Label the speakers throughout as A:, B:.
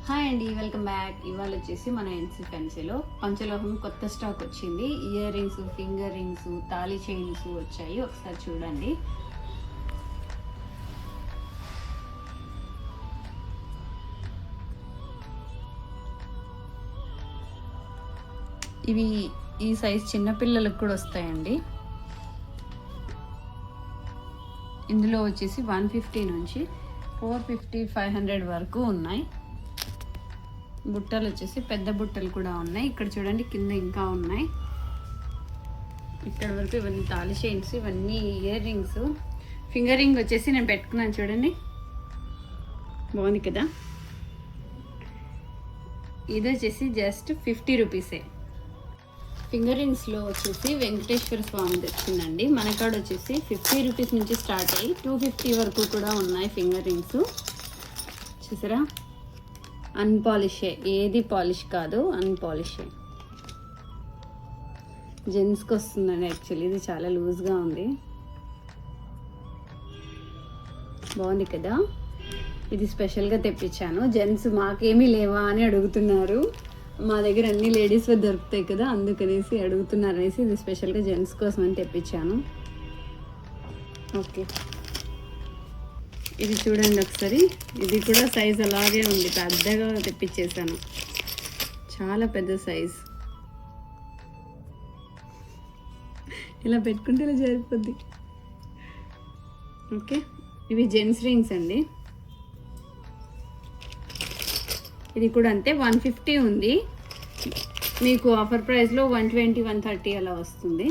A: Hi అండి, welcome back. ఇవాళ వచ్చేసి మన ఎన్సీ ఫ్యాన్సీలో పంచలోహం కొత్త స్టాక్ వచ్చింది. ఇయర్ రింగ్స్, ఫింగర్ రింగ్స్, తాళి చైన్స్ వచ్చాయి. ఒకసారి చూడండి. ఇవి ఈ సైజ్ చిన్నపిల్లలకు కూడా వస్తాయండి. ఇందులో వచ్చేసి 150 నుంచి 450, 500 వరకు ఉన్నాయి. బుట్టలు వచ్చేసి పెద్ద బుట్టలు కూడా ఉన్నాయి. ఇక్కడ చూడండి, కింద ఇంకా ఉన్నాయి. ఇక్కడ వరకు ఇవన్నీ తాళి చైన్స్, ఇవన్నీ ఇయర్ రింగ్స్. ఫింగర్ రింగ్ వచ్చేసి నేను పెట్టుకున్నాను చూడండి, బాగుంది కదా. ఇది వచ్చేసి జస్ట్ 50 రూపీసే. ఫింగర్ రింగ్స్లో వచ్చేసి వెంకటేశ్వర స్వామి వచ్చిందండి. మనకాడ వచ్చేసి 50 రూపీస్ నుంచి స్టార్ట్ అయ్యి 250 వరకు కూడా ఉన్నాయి ఫింగర్ రింగ్స్. చూసారా, అన్పాలిషే, ఏది పాలిష్ కాదు, అన్పాలిషే. జెంట్స్కి వస్తుందండి. యాక్చువల్లీ ఇది చాలా లూజ్గా ఉంది, బాగుంది కదా. ఇది స్పెషల్గా తెప్పించాను. జెంట్స్ మాకేమీ లేవా అని అడుగుతున్నారు. మా దగ్గర అన్ని లేడీస్ దొరుకుతాయి కదా, అందుకనేసి అడుగుతున్నారు అనేసి ఇది స్పెషల్గా జెంట్స్ కోసం అని తెప్పించాను. ఓకే, ఇది చూడండి ఒకసారి. ఇది కూడా సైజ్ అలాగే ఉంది, పెద్దగా తెప్పించేసాను, చాలా పెద్ద సైజ్. ఇలా పెట్టుకుంటే ఇలా జరిగిపోద్ది. ఓకే, ఇవి జెంట్స్ రింగ్స్ అండి. ఇది కూడా అంతే, 150 ఉంది. మీకు ఆఫర్ ప్రైస్లో 120, 130 అలా వస్తుంది.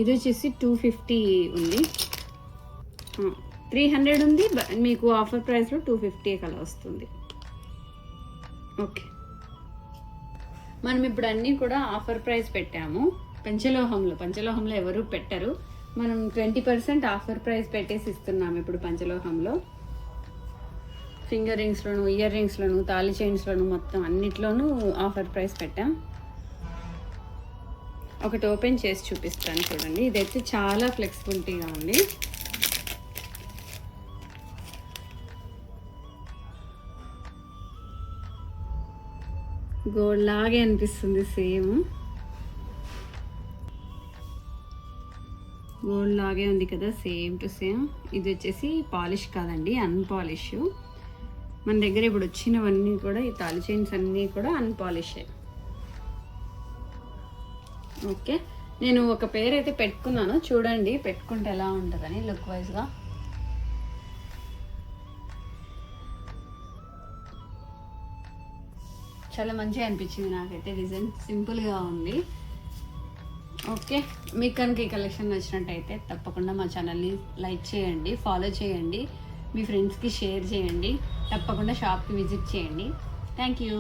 A: ఇది వచ్చేసి 250 ఉంది, 300 ఉంది. మీకు ఆఫర్ ప్రైస్లో 250 అలా వస్తుంది. ఓకే, మనం ఇప్పుడు అన్నీ కూడా ఆఫర్ ప్రైస్ పెట్టాము. పంచలోహంలో ఎవరు పెట్టరు. మనం 20% ఆఫర్ ప్రైస్ పెట్టేసి ఇస్తున్నాము ఇప్పుడు పంచలోహంలో. ఫింగర్ రింగ్స్లోను, ఇయర్ రింగ్స్లోను, తాళి చైన్స్లోను, మొత్తం అన్నిట్లోనూ ఆఫర్ ప్రైస్ పెట్టాం. ఒకటి ఓపెన్ చేసి చూపిస్తాను చూడండి. ఇదైతే చాలా ఫ్లెక్సిబిలిటీగా ఉంది. గోల్డ్ లాగే అనిపిస్తుంది, సేమ్ గోల్డ్ లాగే ఉంది కదా, సేమ్ టు సేమ్. ఇది వచ్చేసి పాలిష్ కాదండి, అన్పాలిష్. మన దగ్గర ఇప్పుడు వచ్చినవన్నీ కూడా ఈ తాళి చైన్స్ అన్నీ కూడా అన్పాలిషే. ఓకే, నేను ఒక పేరు అయితే పెట్టుకున్నాను చూడండి, పెట్టుకుంటే ఎలా ఉంటుందని లుక్ వైజ్గా. చాలా మంచిగా అనిపించింది నాకైతే. డిజైన్ సింపుల్గా ఉంది. ఓకే, మీకు కనుక ఈ కలెక్షన్ నచ్చినట్టయితే తప్పకుండా మా ఛానల్ని లైక్ చేయండి, ఫాలో చేయండి, మీ ఫ్రెండ్స్కి షేర్ చేయండి, తప్పకుండా షాప్కి విజిట్ చేయండి. Thank you.